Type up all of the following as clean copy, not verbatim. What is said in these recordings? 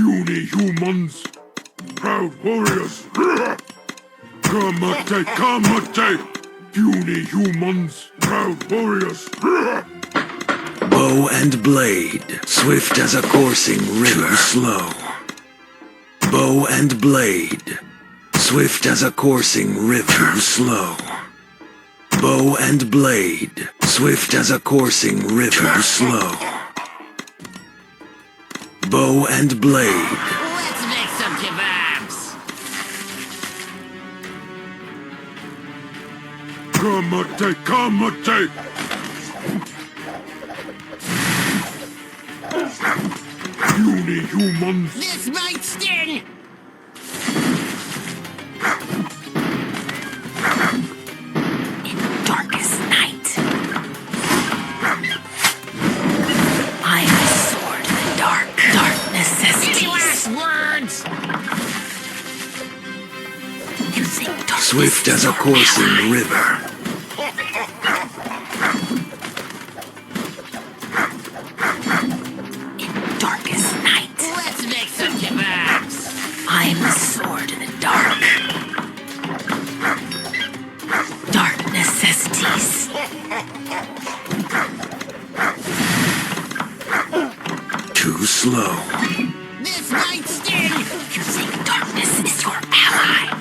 puny humans, proud warriors. Kamate, kamate, puny humans, proud warriors. Bow and blade, swift as a coursing river. Too slow. Bow and blade, swift as a coursing river. Too slow. Bow and blade, swift as a coursing river. Too slow. Bow and blade. Let's make some kebabs. Kamate, kamate. Puny humans. This might sting. In darkest night, I am a sword in the dark. Dark necessities. Any last words? You think darkness Swift as a is your coursing ally? river. In darkest night, Let's make some kebabs. I am a sword in the dark. Dark necessities. Too slow. This might sting. You think darkness is your ally?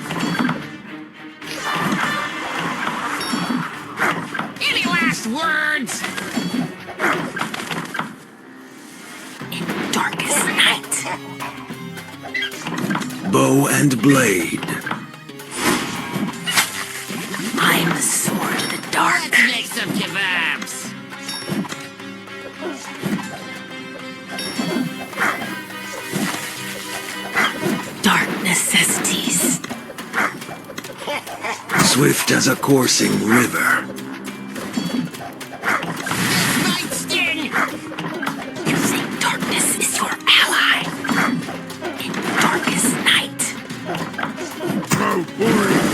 Any last words? In darkest night, Bow and blade. I am the sword in the dark. Let's make some kebabs. Dark necessities. Swift as a coursing river. This might sting. You think darkness is your ally? In darkest night, Proud warriors.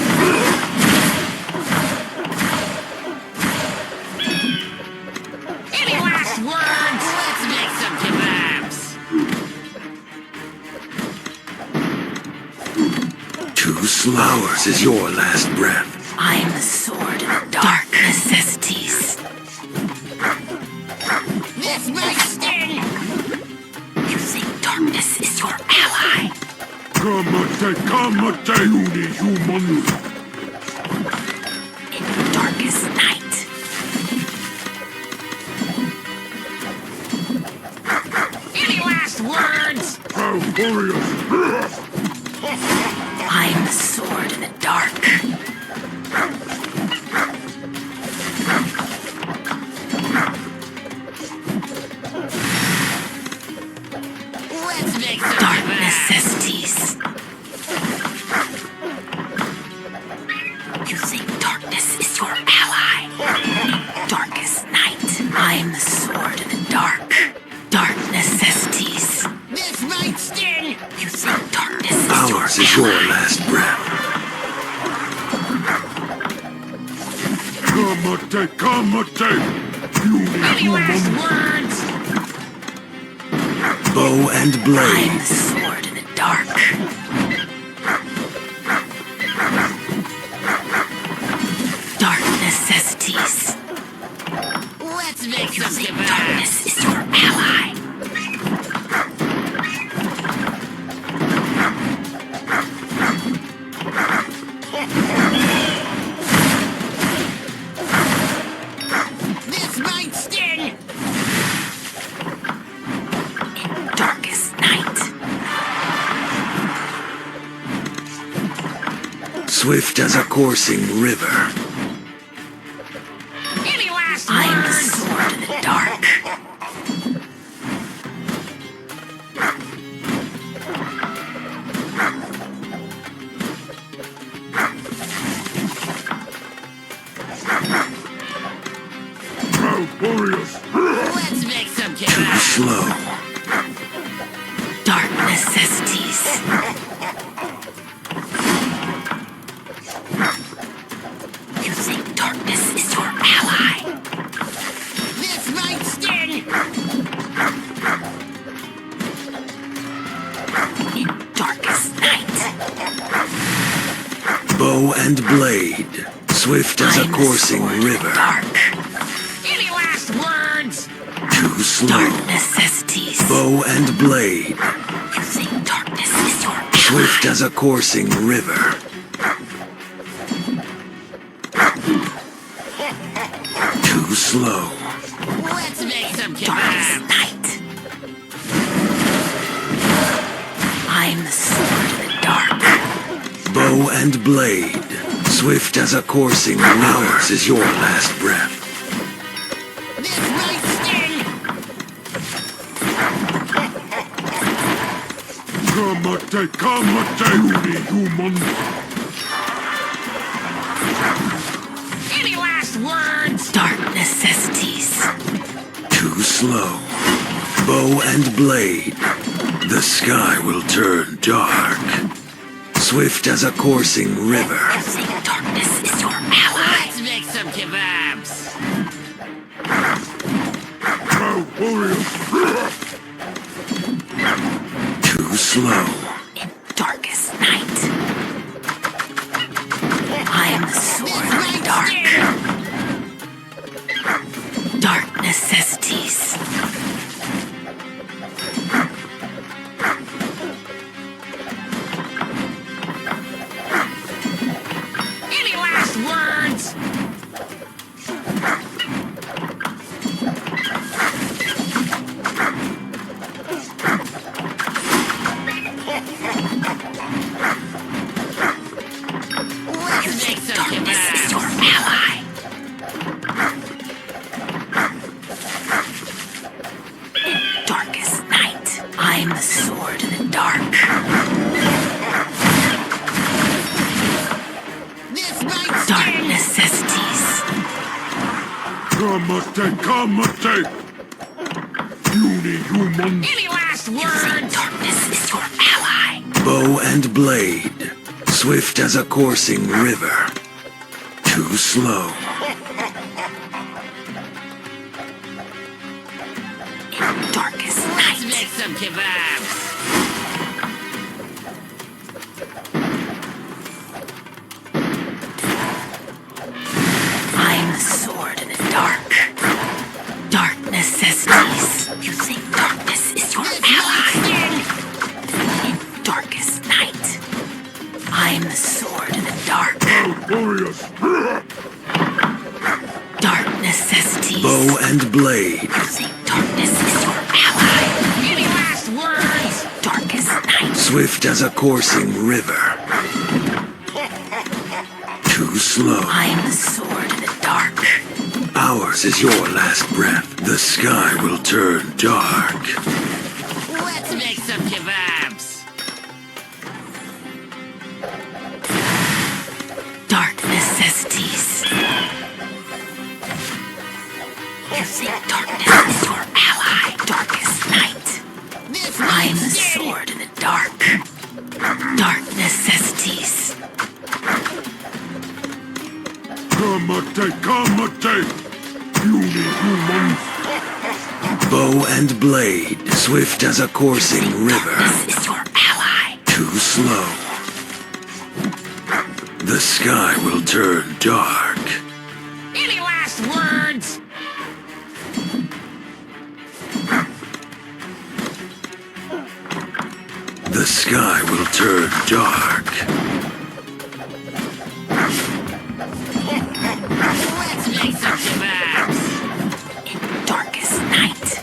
Any last words? Let's make some kebabs. Too slow. Ours is your last breath. I am the sword in the dark necessities. This might sting. You think darkness is your ally? Kamate, kamate, puny humans. In darkest night, Any last words? Proud warriors. I am the sword in the dark. Let's make some Dark kebabs. necessities. You think darkness is your ally? In darkest night, I am the sword in the dark. Dark necessities. This might sting. You think darkness is your Ours is your ally? last breath. Kamate, kamate. Puny Any last humans. words? Bow and I am blade. the sword in the dark. Dark necessities. Let's make You some think kebabs. darkness is your ally? This might sting. In darkest night, Swift as a coursing river. Any last I am the words? sword in the dark. Proud warriors. Let's make some Too kebabs. slow. Dark necessities. You think darkness is your ally? This might sting. Bow and blade, swift as a I'm the coursing sword of the river. dark. Any last words? Too slow. Dark necessities. Bow and blade, You think darkness is your ally? swift as a coursing river. Too slow. Let's make some Darkest kebabs. night. I'm the sword of the dark. Bow and blade, swift as a coursing river. Ours is your last breath. This might sting. Kamate, puny human. Any last words? Dark necessities. Too slow. Bow and blade, the sky will turn dark. Swift as a coursing river. You think darkness is your ally? Let's make some kebabs. Proud warriors. Too slow. In darkest night. I am the sword of the dark. Dark necessities. Any last words? Let's make some Darkness is kebabs. your ally. In darkest night, I am the sword of the dark. This might Dark sting. necessities. Kamate. Puny human. Any last You think words? darkness is your ally? Bow and blade, swift as a coursing river. Too slow. In darkest Let's night, make some kebabs. I am the sword of the dark. Dark necessities. You think darkness is your This might ally? sting. In darkest night, I am the sword of the dark. Proud warriors. Dark necessities. Bow and blade, You think darkness is your ally? Any last words? Darkest night. swift as a coursing river. Too slow. I am the sword of the dark. Ours is your last breath. The sky will turn dark. Let's make some kebabs. Dark necessities. You think darkness is your ally? Darkest night. This I might am the sting. sword of the dark. Dark necessities. Kamate. Puny human. Bow and blade, swift as a coursing river. Darkness is your ally. Too slow. The sky will turn dark. Any last words? The sky will turn dark. Let's make some kebabs. In darkest night.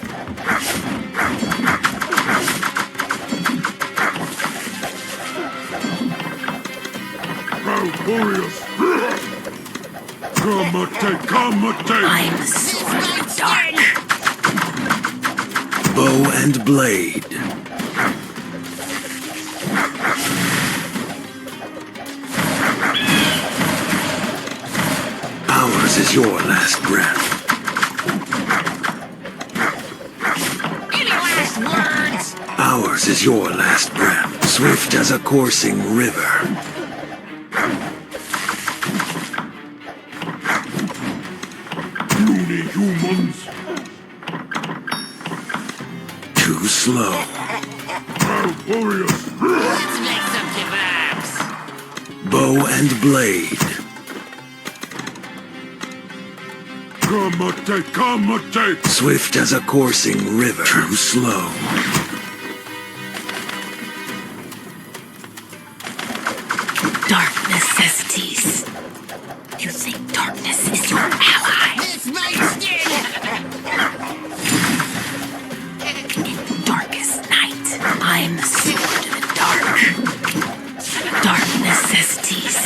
Proud warriors. Kamate. I am the This sword of might the dark. sting. Bow and blade, ours is your last breath. Any last words? Ours is your last breath. Swift as a coursing river. Puny humans. Too slow. Proud warriors. Let's make some kebabs. Bow and blade. Kamate! Swift as a coursing river. Too slow. Dark necessities. You think darkness is your ally? This might sting! In darkest night, I'm the sword of the dark. Dark necessities.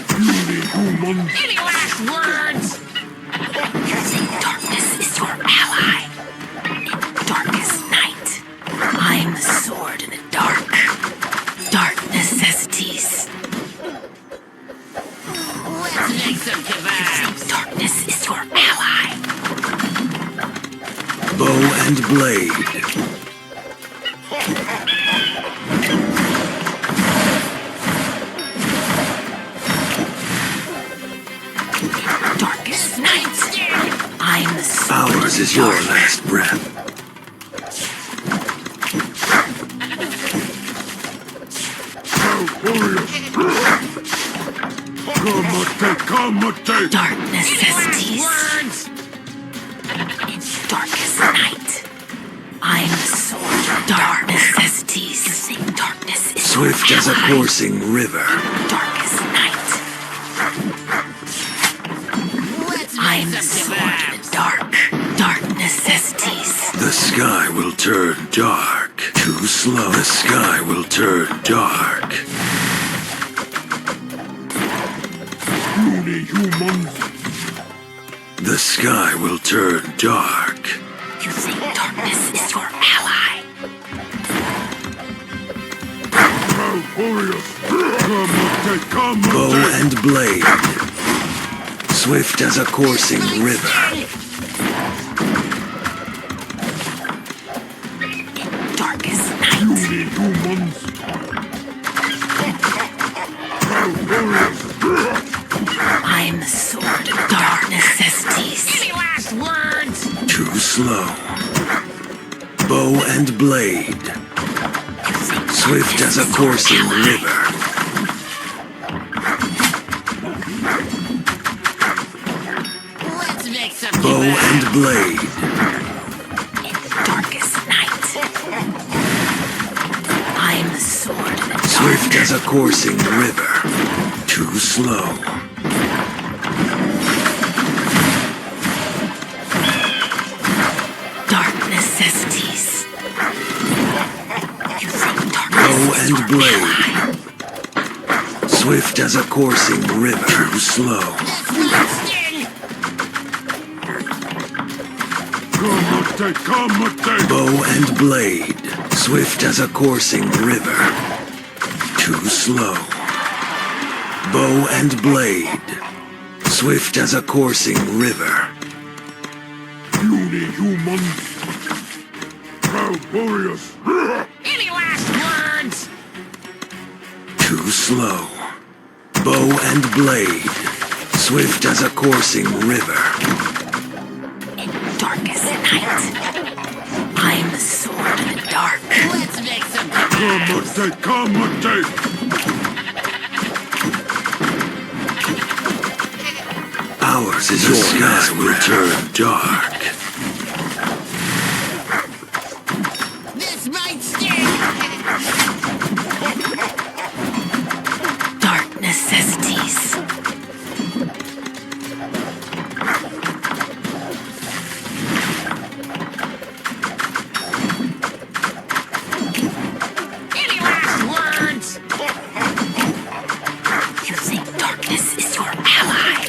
Puny humans! Any last words? You think darkness is your ally? In darkest night, I'm the sword of the dark. Dark necessities. Let's make some kebabs. Darkness is your ally. Bow and blade. Darkest night, I'm the sword. Ours is your last breath. Kamate! Dark Any necessities. last words? In darkest night, I'm the sword. Dark necessities. You think darkness is Swift your as a ally? coursing river. Darkest night, Let's I'm make the some sword of kebabs. the dark. Dark necessities. The sky will turn dark. Too slow. The sky will turn dark. Puny humans! The sky will turn dark. You think darkness is your ally? Proud warriors! Kamate! Bow Kamate! and blade. Swift as a coursing river. In darkest night, Puny humans! Proud warriors! I'm the sword of dark necessities. Any last words? Too slow. Bow and blade. You think Swift as a darkness is your coursing ally? river. Let's make some Bow kebabs. and blade. In darkest night, I'm the sword of the dark. Swift as a coursing river. Too slow. Dark necessities. You think darkness Bow is and your blade. ally? Swift as a coursing river. Too slow. This might sting! Kamate! Kamate! Bow and blade. Swift as a coursing river. Too slow. Bow and blade. Swift as a coursing river. Puny humans! Proud warriors! Any last words? Too slow. Bow and blade. Swift as a coursing river. In darkest night, I'm the sword of the dark. Let's make some kebabs. Kamate! Kamate! Ours is your last will turn dark. This might sting! Dark necessities. Any last words? You think darkness is your ally?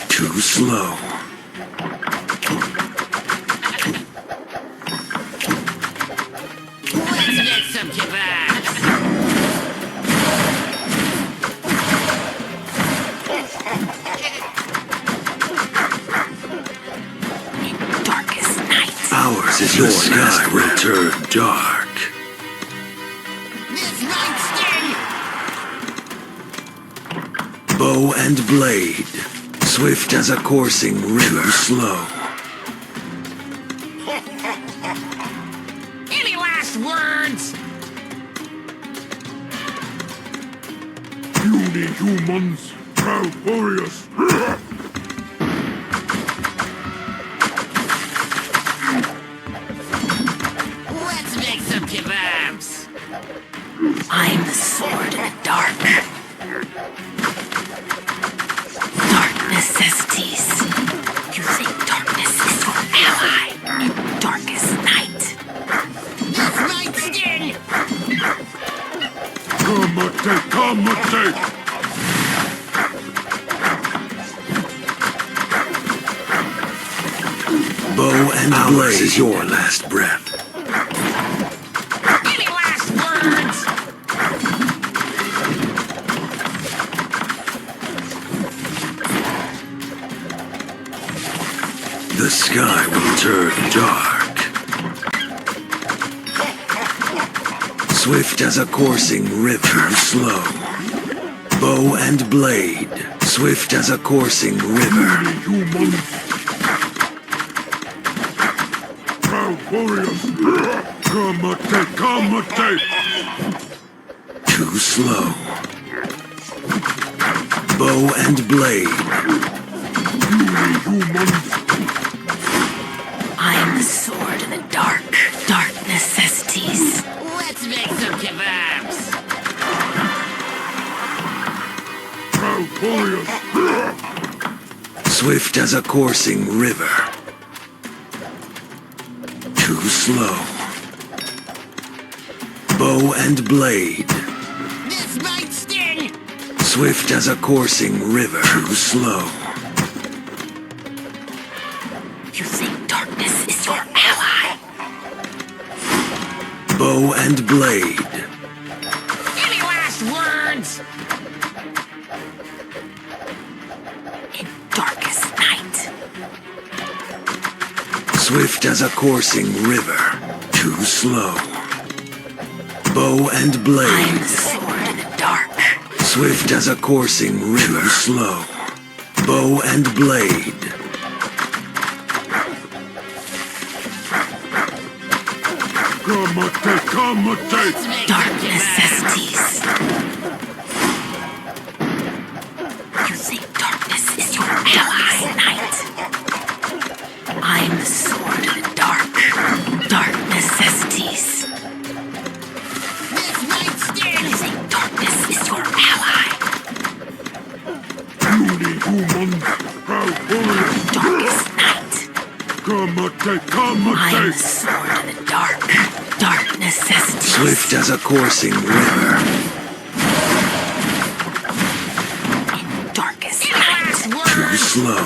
Too slow. Let's make some kebabs. In darkest night, Ours is your sky will turn dark. This might sting! Bow and blade. Swift as a coursing river. Slow. Any last words? Puny humans, proud warriors. Let's make some kebabs. I'm the sword in the dark. Dark necessities. You think darkness is your ally in darkest night. This might sting. Come-a-take. Bow and blade is your last breath. Any last words? The sky will turn dark. Swift as a coursing river, slow. Bow and blade, swift as a coursing river. Puny humans, proud warriors. Come-a-take. Too slow. Bow and blade, Puny humans, I'm the sword in the dark. Dark necessities. Let's make some kebabs. proud warriors. swift as a coursing river. Too slow. Bow and blade, This might sting. swift as a coursing river. Too slow. You think darkness is your ally. Bow and blade, Any last words? In darkest night. swift as a coursing river. Too slow. Bow and I'm blade, the sword in the dark. swift as a coursing river. Too slow. Bow and blade, Come-a-take. Let's make Dark some kebabs. necessities. You think darkness is your ally at night. I'm the sword in the dark. Dark necessities. This might You sting. think darkness is your ally. Puny humans, proud warriors. Darkest night. Come-a-take. I'm the sword in the dark. Dark necessities. swift as a coursing river. In darkest Any night. last Too words? slow.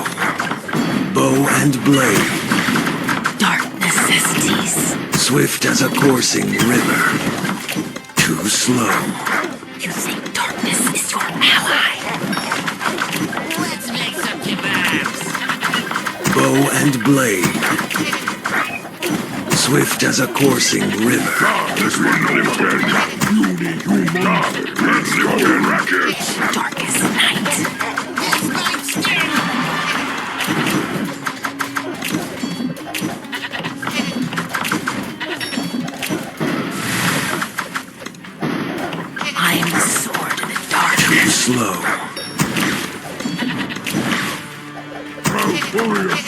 Bow and blade, Dark necessities. swift as a coursing river. Too slow. You think darkness is your ally. Let's make some kebabs. Bow and blade, swift as a coursing river. This one lifted. Puny humans, let's go in rackets. Darkest night. This might sting. I am the sword in the dark. Too slow. Proud warriors,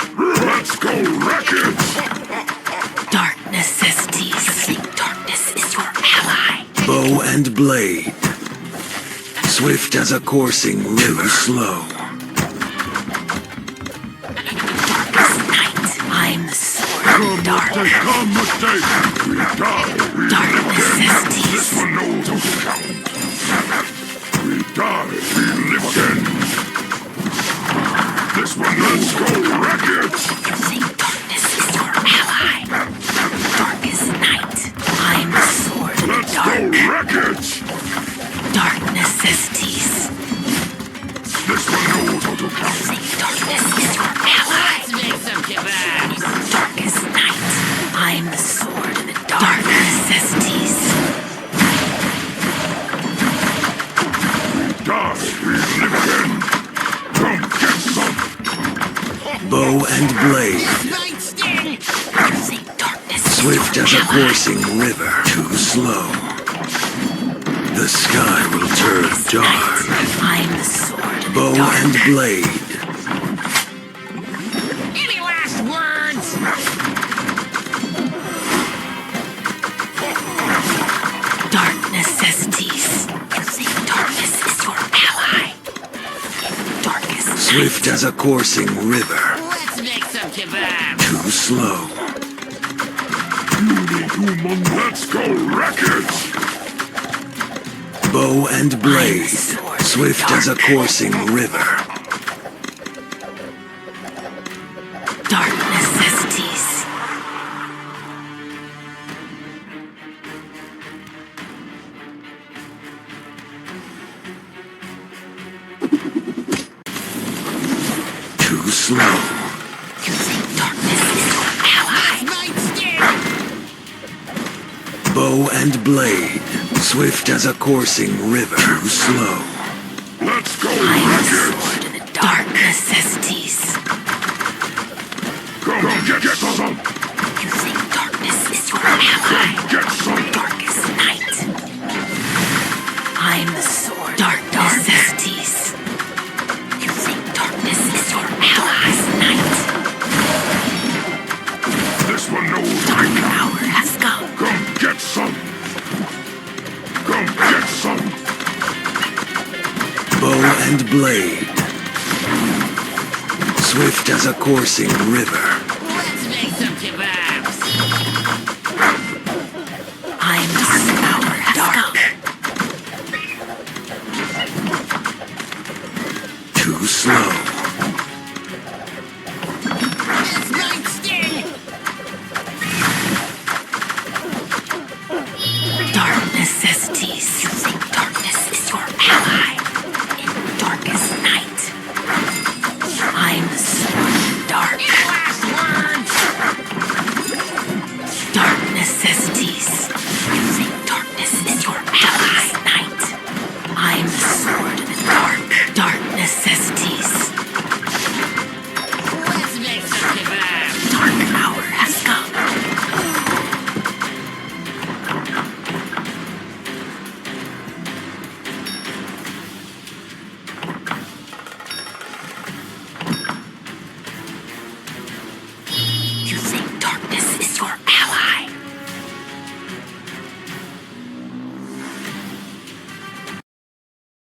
let's go rackets. Dark necessities. You think darkness is your ally. Bow and blade, swift as a coursing river. Slow. Darkest night. I'm the sword in the dark. Come-a-take. We die, we Dark live again. necessities. This one knows how to count. We die, we live again. This one, let's go rackets. You think darkness is your ally. Darkest night. I'm the sword in the Let's go dark. rackets. Dark necessities. This one knows how to You count. think darkness is your ally. Let's make some kebabs. Darkest night. I'm the sword in the dark. Dark necessities. Die, we live again. Come get some. Bow and blade, This might sting. You think darkness is swift your as a ally. coursing river. Too slow. The sky will turn dark. I'm the sword of the Bow dark. and blade. Any last words? Dark necessities. You think darkness is your ally? Darkest Swift as a coursing river. Let's make some kebabs. Too slow. Let's go wreck it! Bow and blade. Swift as a coursing river. dark necessities. Too slow. You think darkness is your ally? Night sting! Bow and blade. Swift as a coursing river. Too slow. Let's go I'm wreck the it! sword of the dark necessities. Come get some! You think darkness is your ally? Get some! Darkest night. I'm the sword. Dark necessities. You think darkness is your ally's night? This one knows Dark me. hour has come. Come get some! Come get some! Bow and blade. Swift as a coursing river. Let's make some kebabs. I'm the hour has come. Too slow. It's night sting! Dark necessities. You think darkness is your ally? In darkest night. I'm the sword of the dark. Any last words? Dark necessities. You think darkness is your ally? Night. I'm the sword of the dark. Dark necessities.